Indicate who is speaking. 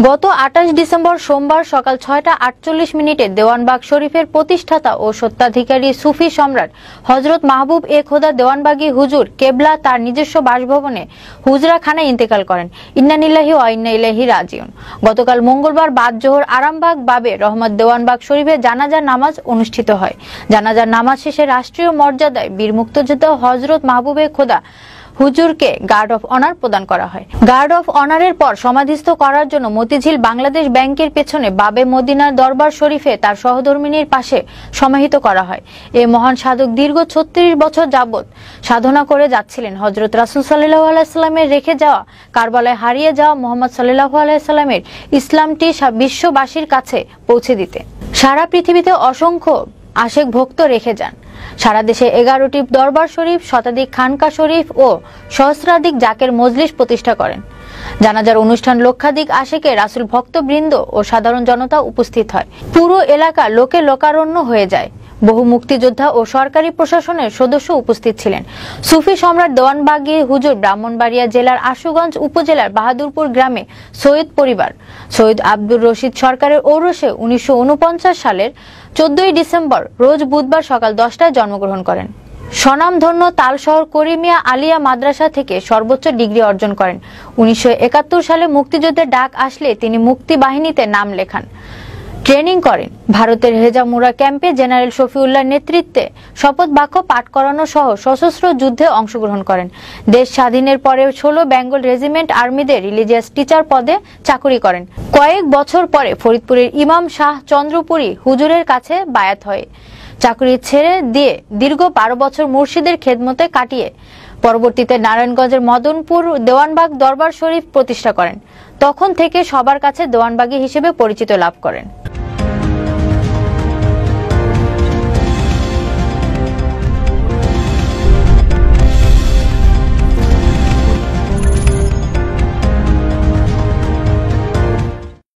Speaker 1: গত ২৮ ডিসেম্বর সোমবার সকাল ৬টা ৪৮ দেওয়ানবাগ শরীফের প্রতিষ্ঠাতা ও স্বত্বাধিকারী সুফি সম্রাট হযরত মাহবুব এ খোদা দেওয়ানবাগী হুজুর কেবলা তার নিজস্ব বাসভবনে হুজরাখানায় ইন্তেকাল করেন। ইন্না লিল্লাহি ওয়া ইন্না ইলাইহি রাজিউন। গতকাল মঙ্গলবার বাদ জোহর আরামবাগ বাবে রহমত দেওয়ানবাগ শরীফে জানাজার নামাজ অনুষ্ঠিত হয়। জানাজার নামাজ শেষে রাষ্ট্রীয় মর্যাদায় বীর মুক্তিযোদ্ধা হযরত মাহবুব এ খোদা হুজুরকে গার্ড অফ অনার প্রদান করা হয়। গার্ড অফ অনারের পর সমাধিস্থ করার জন্য মতিঝিল বাংলাদেশ ব্যাংকের পেছনে বাবে মদিনার দরবার শরীফে তার সহধর্মিনীর পাশে সমাহিত করা হয়। এই মহান সাধক দীর্ঘ ৩৬ বছর যাবৎ সাধনা করে যাচ্ছিলেন হযরত রাসূল সাল্লাল্লাহু আলাইহি সাল্লামের রেখে যাওয়া, কারবালায় হারিয়ে যাওয়া মুহাম্মদ সাল্লাল্লাহু আলাইহি সাল্লামের ইসলামটি বিশ্ববাসীর কাছে পৌঁছে দিতে। সারা পৃথিবীতে অসংখ্য আশেক ভক্ত রেখে যান। সারা দেশে ১১টি দরবার শরীফ, শতাধিক খানকা শরীফ ও সহস্রাধিক জাকের মজলিস প্রতিষ্ঠা করেন। জানাজার অনুষ্ঠান লক্ষাধিক আশেকে রাসূল ভক্তবৃন্দ ও সাধারণ জনতা উপস্থিত হয়। পুরো এলাকা লোকে লোকারণ্য হয়ে যায়। বহু মুক্তিযোদ্ধা ও সরকারি প্রশাসনের সদস্য উপস্থিত ছিলেন। সুফি সম্রাট দেওয়ানবাগী হুজুর ব্রাহ্মণবাড়িয়া জেলার আশুগঞ্জ উপজেলার বাহাদুরপুর গ্রামে সৈয়দ পরিবার সৈয়দ আব্দুর রশিদ সরকারের ঔরসে ১৯৪৯ সালের ১৪ই ডিসেম্বর রোজ বুধবার সকাল ১০টায় জন্মগ্রহণ করেন। স্বনামধন্য তালশহর করিমিয়া আলিয়া মাদ্রাসা থেকে সর্বোচ্চ ডিগ্রি অর্জন করেন। ১৯৭১ সালে মুক্তিযুদ্ধের ডাক আসলে তিনি মুক্তি বাহিনীতে নাম লেখান, ট্রেনিং করেন। ভারতের হেজামুরা ক্যাম্পে জেনারেল শফিউল্লাহর নেতৃত্বে শপথ বাক্য পাঠ করানো সহ সশস্ত্র যুদ্ধে অংশগ্রহণ করেন। দেশ স্বাধীনের পরে ১৬ বেঙ্গল রেজিমেন্ট আর্মিদের রিলিজিয়াস টিচার পদে চাকুরি করেন। কয়েক বছর পরে ফরিদপুরের ইমাম শাহ চন্দ্রপুরী হুজুরের কাছে বায়াত হয়ে চাকরি ছেড়ে দিয়ে দীর্ঘ ১২ বছর মুর্শিদের খেদমতে কাটিয়ে পরবর্তীতে নারায়ণগঞ্জের মদনপুর দেওয়ানবাগ দরবার শরীফ প্রতিষ্ঠা করেন। তখন থেকে সবার কাছে দেওয়ানবাগী হিসেবে পরিচিত লাভ করেন।